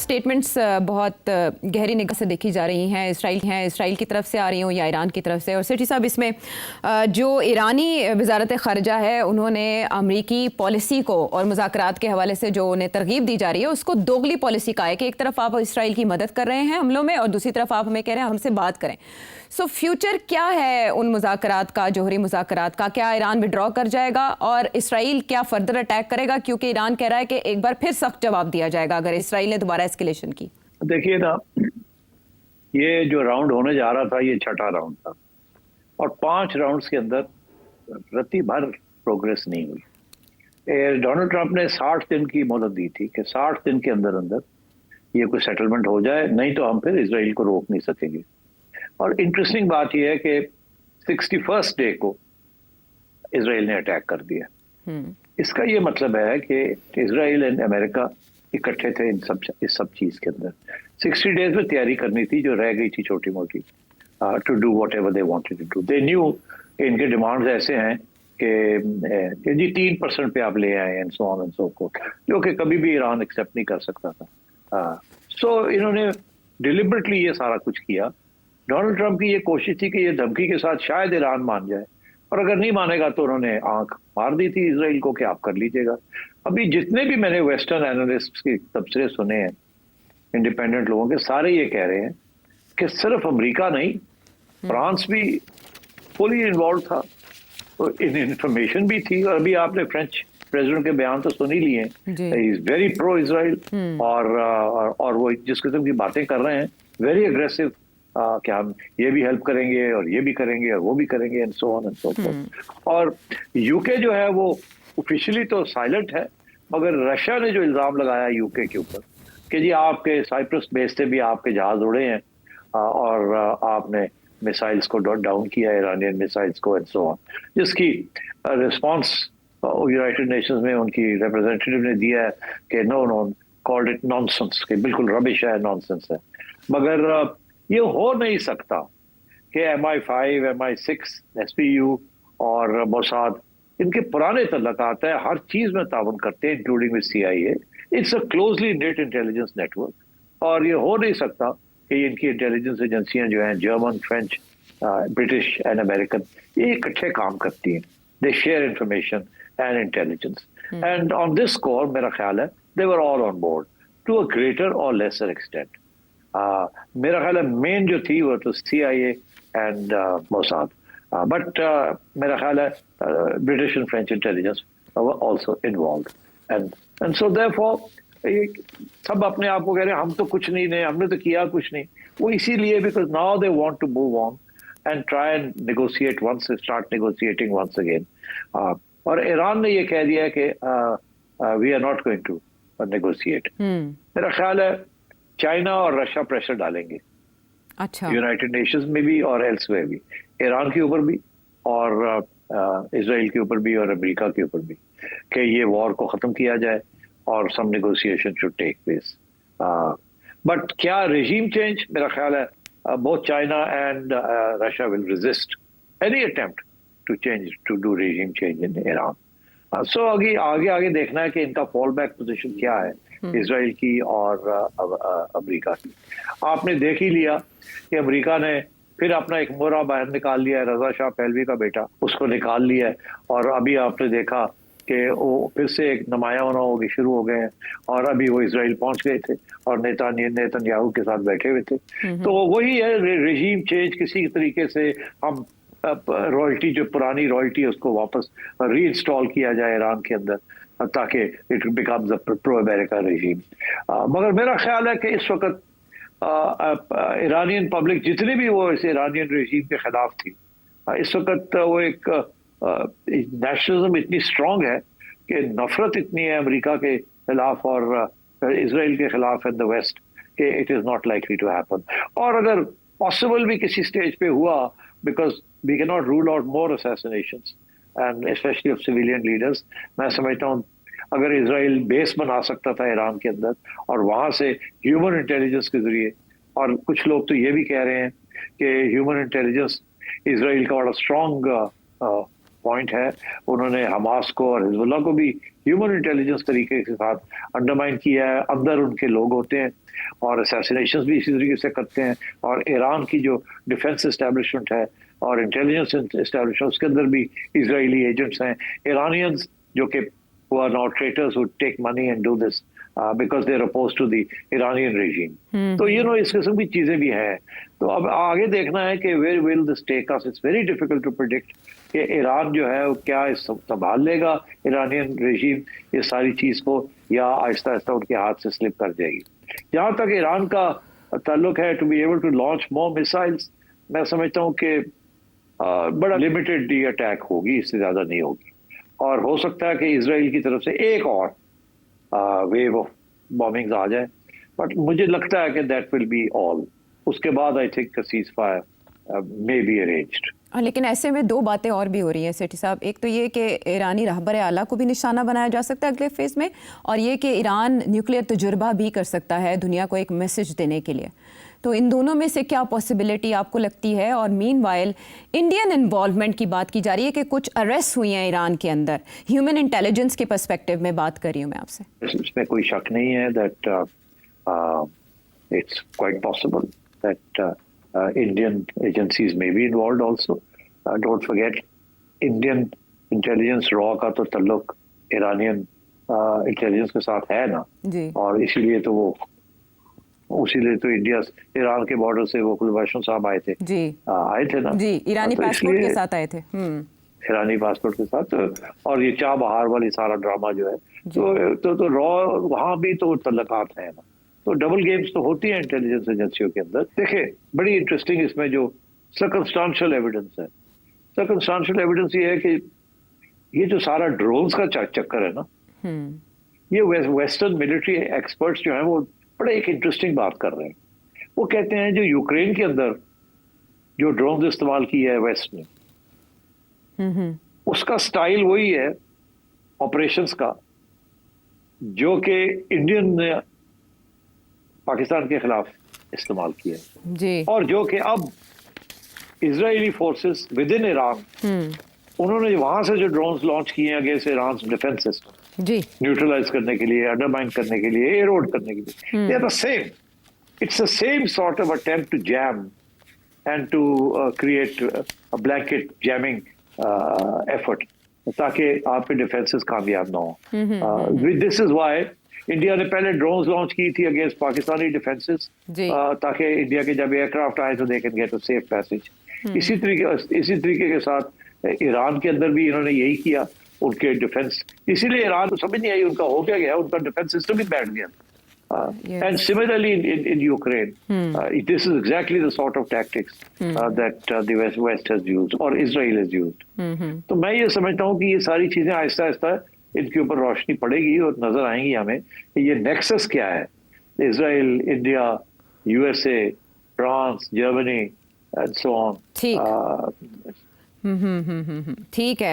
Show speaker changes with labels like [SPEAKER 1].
[SPEAKER 1] Statements बहुत गहरी निगाह से देखी जा रही हैं, इसराइल की तरफ से आ रही हों या ईरान की तरफ से। और सेठी साहब, इसमें जो ईरानी वजारत ख़ारजा है उन्होंने अमरीकी पॉलिसी को और मुज़ाकरात के हवाले से जो उन्हें तरगीब दी जा रही है उसको दोगली पॉलिसी का है कि एक तरफ आप इसराइल की मदद कर रहे हैं हमलों में और दूसरी तरफ आप हमें कह रहे हैं हमसे बात करें। सो फ्यूचर क्या है उन मुज़ाकरात का, जौहरी मुज़ाकरात का? क्या ईरान विड्रॉ कर जाएगा और इसराइल क्या फर्दर अटैक करेगा? क्योंकि ईरान कह रहा है कि एक बार फिर सख्त जवाब दिया जाएगा अगर इसराइल ने दोबारा एस्केलेशन की।
[SPEAKER 2] देखिए ना, ये जो राउंड होने जा रहा था ये छठा राउंड था और 5 राउंड्स के अंदर रत्ती भर प्रोग्रेस नहीं हुई। डोनाल्ड ट्रंप ने 60 दिन की मोहलत दी थी कि 60 दिन के अंदर अंदर ये कोई सेटलमेंट हो जाए, नहीं तो हम फिर इसराइल को रोक नहीं सकेंगे। और इंटरेस्टिंग बात यह है कि 61st डे को इसराइल ने अटैक कर दिया। इसका ये मतलब है कि इसराइल एंड अमेरिका इकट्ठे थे इस सब चीज के अंदर। 60 डेज में तैयारी करनी थी जो रह गई थी छोटी मोटी, to do whatever they wanted to do. The new इनके डिमांड्स ऐसे हैं कि जी 3% पे आप ले आए and so on and so forth, जो कि कभी भी ईरान एक्सेप्ट नहीं कर सकता था। सो इन्होंने डिलिबरेटली ये सारा कुछ किया। डोनाल्ड ट्रंप की ये कोशिश थी कि ये धमकी के साथ शायद ईरान मान जाए, और अगर नहीं मानेगा तो उन्होंने आंख मार दी थी इसराइल को कि आप कर लीजिएगा। अभी जितने भी मैंने वेस्टर्न एनालिस्ट के तबसरे सुने हैं इंडिपेंडेंट लोगों के, सारे ये कह रहे हैं कि सिर्फ अमेरिका नहीं, फ्रांस भी फुली इन्वॉल्व था, तो इंफॉर्मेशन भी थी। और अभी आपने फ्रेंच प्रेसिडेंट के बयान तो सुन ही लिए, he is very pro Israel, और वो जिस किस्म की बातें कर रहे हैं, वेरी अग्रेसिव, कि हम ये भी हेल्प करेंगे और ये भी करेंगे और वो भी करेंगे and so on and so fourth. और यूके जो है वो ऑफिशियली तो साइलेंट है, मगर रशिया ने जो इल्जाम लगाया यूके के ऊपर कि जी आपके साइप्रस बेस से भी आपके जहाज उड़े हैं और आपने मिसाइल्स को डाउन किया, ईरानियन मिसाइल्स को एंड सो ऑन, जिसकी रिस्पॉन्स यूनाइटेड नेशंस में उनकी रिप्रेजेंटेटिव ने दिया है कि नो कॉल्ड इट नॉनसेंस, कि बिल्कुल रबिश है, नॉनसेंस है। मगर ये हो नहीं सकता कि MI5, MI6, SPU और मोसाद, इनके पुराने तल्लकात है, हर चीज में ताउन करते हैं including with CIA। It's a closely net intelligence network, और ये हो नहीं सकता कि इनकी इंटेलिजेंस एजेंसियां जो हैं German, French, British and American, ये इकट्ठे काम करती हैं। They share information and intelligence, and on this score मेरा ख्याल है they were all on board to a greater or lesser extent. मेरा ख्याल है मेन जो थी वो तो CIA एंड मोसाद, बट मेरा ख्याल है British and French intelligence also involved, and so therefore सब अपने आप को कह रहे हैं हम तो कुछ नहीं, हमने तो किया कुछ नहीं। वो इसीलिए because now they want to move on and try and negotiate once, start negotiating once again. और ईरान ने ये कह दिया कि we are not going to negotiate. मेरा ख्याल है चाइना और रशिया प्रेशर डालेंगे, अच्छा, यूनाइटेड नेशंस में भी और एल्सवेयर भी, ईरान के ऊपर भी और इसराइल के ऊपर भी और अमेरिका के ऊपर भी, कि ये वॉर को खत्म किया जाए और some negotiation should take place. But क्या रेजिम चेंज? मेरा ख्याल है both China and Russia will resist any attempt to change, to do regime change in Iran. So आगे देखना है कि इनका फॉल बैक पोजिशन क्या है, इसराइल की और अमेरिका की। आपने देख ही लिया कि अमेरिका ने फिर अपना एक मोहरा बाहर निकाल लिया है, रजा शाह पहलवी का बेटा, उसको निकाल लिया है। और अभी आपने देखा कि वो फिर से एक नमाया होना होगी शुरू हो गए हैं, और अभी वो इसराइल पहुंच गए थे और नेतन्याहू के साथ बैठे हुए थे। तो वही है रेजीम चेंज, किसी तरीके से हम रॉयल्टी, जो पुरानी रॉयल्टी है उसको वापस री इंस्टॉल किया जाए ईरान के अंदर, ताकि it becomes a pro America regime. मगर मेरा ख्याल है कि इस वक्त ईरानियन पब्लिक जितनी भी वो इस ईरानियन रेजीम के खिलाफ थी, इस वक्त वो एक नेशनलिज्म इतनी स्ट्रांग है कि नफरत इतनी है अमेरिका के खिलाफ और इसराइल के खिलाफ इन द वेस्ट कि it is not likely to happen. और अगर पॉसिबल भी किसी स्टेज पे हुआ, because we can not rule out more assassinations and specially of civilian leaders, मैं समझता हूँ अगर इसराइल बेस बना सकता था ईरान के अंदर और वहां से ह्यूमन इंटेलिजेंस के जरिए, और कुछ लोग तो ये भी कह रहे हैं कि ह्यूमन इंटेलिजेंस इसराइल का बड़ा स्ट्रॉन्ग पॉइंट है, उन्होंने हमास को और हिजबुल्लाह को भी ह्यूमन इंटेलिजेंस तरीके के साथ अंडरमाइन किया है। अंदर उनके लोग होते हैं और असैसिनेशंस भी इसी तरीके से करते हैं। और ईरान की जो डिफेंस एस्टेब्लिशमेंट है और इंटेलिजेंस एस्टेब्लिशमेंट, उसके अंदर भी इजरायली एजेंट्स हैं, ईरानियंस जो कि who are now traitors who take money and do this because they are opposed to the Iranian regime. तो इस किस्म की चीजें भी हैं। तो अब आगे देखना है कि where will this take us? It's very difficult to predict कि ईरान जो है वो क्या संभाल लेगा इरानियन रेजीम इस सारी चीज को, या आहिस्ता आहिस्ता उनके हाथ से स्लिप कर जाएगी। जहां तक ईरान का ताल्लुक है, to be able to launch more missiles, मैं समझता हूँ कि बड़ा लिमिटेड अटैक होगी, इससे ज्यादा नहीं होगी। और हो सकता है कि इजराइल की तरफ से एक और वेव ऑफ बॉम्बिंग्स आ जाए, बट मुझे लगता है कि दैट विल बी ऑल। उसके बाद I think cease fire may be arranged.
[SPEAKER 1] लेकिन ऐसे में दो बातें और भी हो रही हैं सेठी साहब। एक तो ये कि ईरानी रहबर आला को भी निशाना बनाया जा सकता है अगले फेज़ में, और ये कि ईरान न्यूक्लियर तजुर्बा भी कर सकता है दुनिया को एक मैसेज देने के लिए। तो इन दोनों में से क्या पॉसिबिलिटी आपको लगती है? और मीनवाइल इंडियन इन्वॉल्वमेंट की बात की जा रही है कि कुछ अरेस्ट हुई हैं ईरान के अंदर, ह्यूमन इंटेलिजेंस के पर्सपेक्टिव में बात कर रही हूँ मैं आपसे।
[SPEAKER 2] इसमें कोई शक नहीं है that it's quite possible that Indian agencies may be involved also. Don't forget, Indian intelligence raw का तो ताल्लुक Iranian intelligence के साथ है ना
[SPEAKER 1] जी।
[SPEAKER 2] और इसीलिए तो इंडिया ईरान के बॉर्डर से वो कुलभूषण साहब आए थे
[SPEAKER 1] जी,
[SPEAKER 2] आए थे ना
[SPEAKER 1] जी, ईरानी
[SPEAKER 2] तो
[SPEAKER 1] पासपोर्ट के साथ आए थे।
[SPEAKER 2] ईरानी पासपोर्ट के साथ। और ये चाबहार वाली सारा ड्रामा जो है तो रॉ वहां भी तो तल्लुकात है ना। तो डबल गेम्स तो होती है इंटेलिजेंस एजेंसियों के अंदर। देखिए बड़ी इंटरेस्टिंग इसमें जो सर्कमस्टांशियल एविडेंस है, सर्कमस्टांशियल एविडेंस ये है कि ये जो सारा ड्रोन्स का चक्कर है ना, ये वेस्टर्न मिलिट्री एक्सपर्ट्स जो हैं वो बड़े एक इंटरेस्टिंग बात कर रहे हैं। वो कहते हैं जो यूक्रेन के अंदर जो ड्रोन इस्तेमाल किया है वेस्ट ने, उसका स्टाइल वही है ऑपरेशंस का जो कि इंडियन ने पाकिस्तान के खिलाफ इस्तेमाल किया
[SPEAKER 1] जी।
[SPEAKER 2] और जो कि अब Israeli forces with in Iran उन्होंने वहां से जो ड्रोन्स लॉन्च किए हैं अगेंस्ट ईरान डिफेंस सिस्टम
[SPEAKER 1] जी,
[SPEAKER 2] न्यूट्रलाइज करने के लिए, अंडरमाइन करने के लिए, एरोड करने के लिए, they are the same. It's the same sort of attempt to jam and to create a blanket jamming effort ताकि आपके डिफेंसेस कामयाब ना हो। दिस इज व्हाई इंडिया ने पहले ड्रोन्स लॉन्च की थी अगेंस्ट पाकिस्तानी डिफेंसेस ताकि इंडिया के जब एयरक्राफ्ट आए तो they can get a safe passage. इसी तरीके के साथ ईरान के अंदर भी इन्होंने यही किया। उनके डिफेंस, इसीलिए ईरान को समझ नहीं आई उनका हो क्या गया, उनका डिफेंस सिस्टम ही बैठ गया। And similarly in Ukraine, this is exactly the sort of tactics that the West has used or Israel has used. तो मैं ये समझता हूँ कि ये सारी चीजें आहिस्ता आहिस्ता इनके ऊपर रोशनी पड़ेगी और नजर आएंगी हमें कि ये नेक्सस क्या है। Israel, India, USA, France, Germany and so on.
[SPEAKER 1] ठीक है।